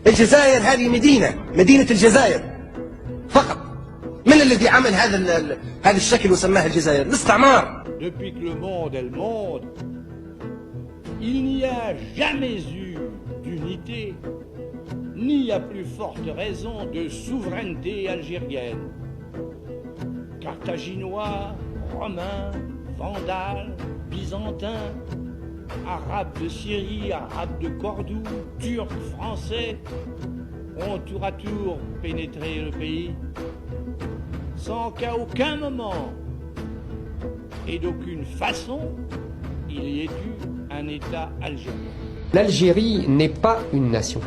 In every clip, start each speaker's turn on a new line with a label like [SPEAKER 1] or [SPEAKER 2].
[SPEAKER 1] الجزائر هذه مدينة الجزائر فقط. من الذي عمل هذا الشكل وسماه الجزائر؟ الاستعمار.
[SPEAKER 2] Depuis que le monde est le monde, il n'y a jamais eu d'unité, ni à plus forte raison de souveraineté algérienne. Carthaginois, Romains, Vandales, Byzantins, Arabes de Syrie, Arabes de Cordoue, Turcs, Français ont tour à tour pénétré le pays sans qu'à aucun moment et d'aucune façon il y ait eu un État algérien.
[SPEAKER 3] L'Algérie n'est pas une nation.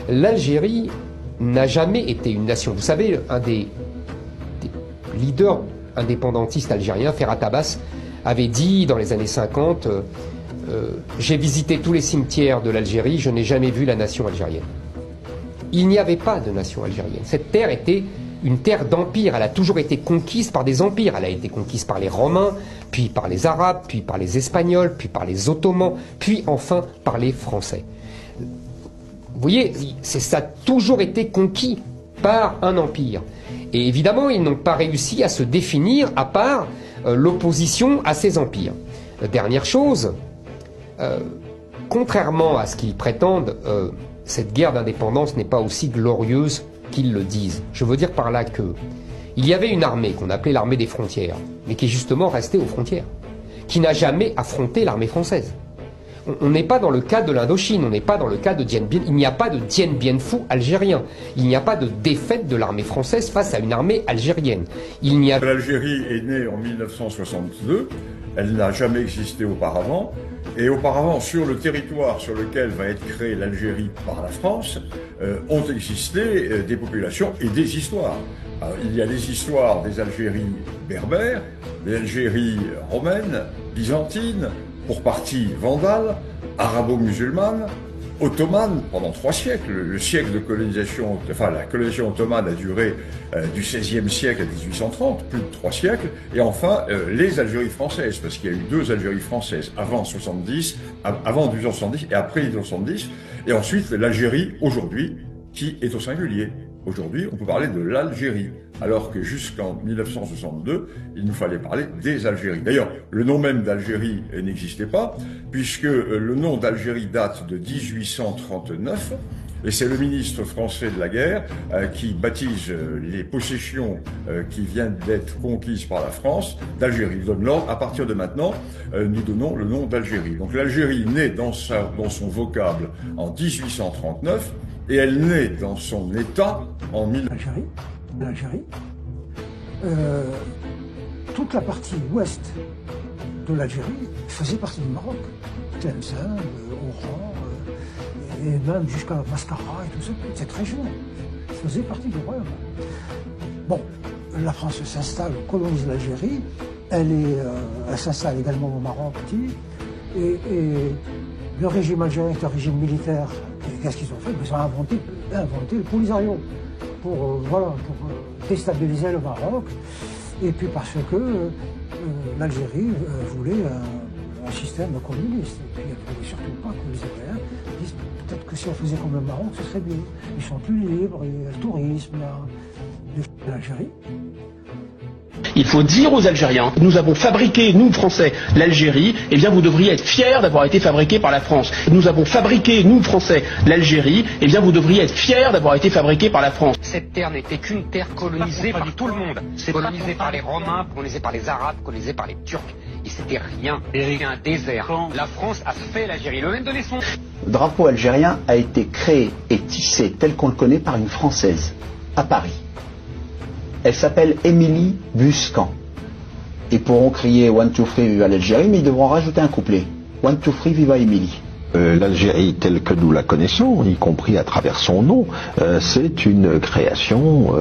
[SPEAKER 3] L'Algérie n'a jamais été une nation. Vous savez, un des leaders indépendantistes algériens, Ferhat Abbas, avait dit dans les années 50 j'ai visité tous les cimetières de l'Algérie, je n'ai jamais vu la nation algérienne. Il n'y avait pas de nation algérienne. Cette terre était une terre d'empire. Elle a toujours été conquise par des empires. Elle a été conquise par les Romains, puis par les Arabes, puis par les Espagnols, puis par les Ottomans, puis enfin par les Français. Vous voyez, ça a toujours été conquis par un empire. Et évidemment, ils n'ont pas réussi à se définir à part l'opposition à ces empires. Dernière chose, contrairement à ce qu'ils prétendent, cette guerre d'indépendance n'est pas aussi glorieuse qu'ils le disent. Je veux dire par là que il y avait une armée qu'on appelait l'armée des frontières, mais qui est justement restée aux frontières, qui n'a jamais affronté l'armée française. On n'est pas dans le cas de l'Indochine, on n'est pas dans le cas de Dien Bien. Il n'y a pas de Dien Bien Phu algérien. Il n'y a pas de défaite de l'armée française face à une armée algérienne.
[SPEAKER 4] L'Algérie est née en 1962, elle n'a jamais existé auparavant. Et auparavant, sur le territoire sur lequel va être créée l'Algérie par la France, ont existé des populations et des histoires. Alors, il y a les histoires des Algéries berbères, des Algéries romaines, byzantines, pour partie vandales, arabo-musulmanes, ottomane pendant 3 siècles. Le siècle de colonisation, enfin la colonisation ottomane a duré du XVIe siècle à 1830, plus de 3 siècles. Et enfin, les Algéries françaises, parce qu'il y a eu 2 Algéries françaises avant 1870 et après 1870. Et ensuite, l'Algérie aujourd'hui, qui est au singulier. Aujourd'hui, on peut parler de l'Algérie, alors que jusqu'en 1962, il nous fallait parler des Algéries. D'ailleurs, le nom même d'Algérie n'existait pas, puisque le nom d'Algérie date de 1839, et c'est le ministre français de la guerre qui baptise les possessions qui viennent d'être conquises par la France d'Algérie. Il donne l'ordre, à partir de maintenant, nous donnons le nom d'Algérie. Donc l'Algérie naît dans son vocable en 1839, et elle naît dans son état en 1000.
[SPEAKER 5] L'Algérie, toute la partie ouest de l'Algérie faisait partie du Maroc. Tlemcen, Oran, et même jusqu'à Mascara et tout ça, toute cette région faisait partie du royaume. Bon, la France s'installe, colonise l'Algérie, elle s'installe également au Maroc petit, et le régime algérien est un régime militaire. Qu'est-ce qu'ils ont fait? Ils ont inventé le Polisario pour déstabiliser le Maroc, et puis parce que l'Algérie voulait un système communiste. Et puis elle ne voulait surtout pas que les Européens disent peut-être que si on faisait comme le Maroc, ce serait mieux. Ils sont plus libres, il y a le tourisme, l'Algérie.
[SPEAKER 6] Il faut dire aux Algériens, nous avons fabriqué, nous Français, l'Algérie, eh bien vous devriez être fiers d'avoir été fabriqué par la France. Nous avons fabriqué, nous Français, l'Algérie, eh bien vous devriez être fiers d'avoir été fabriqué par la France.
[SPEAKER 3] Cette terre n'était qu'une terre colonisée par tout le monde. C'est colonisée par les Romains, colonisée par les Arabes, colonisée par les Turcs. Et c'était rien, un désert. La France a fait l'Algérie, il a même donné son...
[SPEAKER 7] Le drapeau algérien a été créé et tissé tel qu'on le connaît par une Française, à Paris. Elle s'appelle Émilie Buscan. Ils pourront crier 1, 2, 3, viva l'Algérie, mais ils devront rajouter un couplet. 1, 2, 3, viva Émilie.
[SPEAKER 8] L'Algérie telle que nous la connaissons, y compris à travers son nom, c'est une création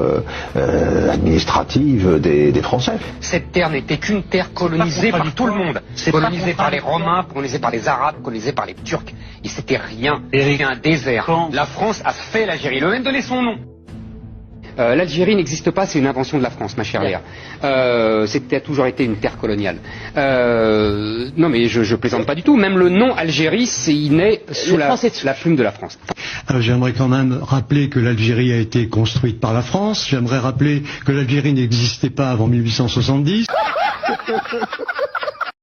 [SPEAKER 8] administrative des Français.
[SPEAKER 3] Cette terre n'était qu'une terre colonisée par tout le monde. C'est colonisée par les Romains, colonisée par les Arabes, colonisée par les Turcs. Et c'était rien, un désert. La France a fait l'Algérie, il a même donné son nom. L'Algérie n'existe pas, c'est une invention de la France, ma chère Léa. C'était a toujours été une terre coloniale. Non mais je plaisante pas du tout. Même le nom Algérie, il naît sous la plume de la France.
[SPEAKER 9] J'aimerais quand même rappeler que l'Algérie a été construite par la France. J'aimerais rappeler que l'Algérie n'existait pas avant 1870.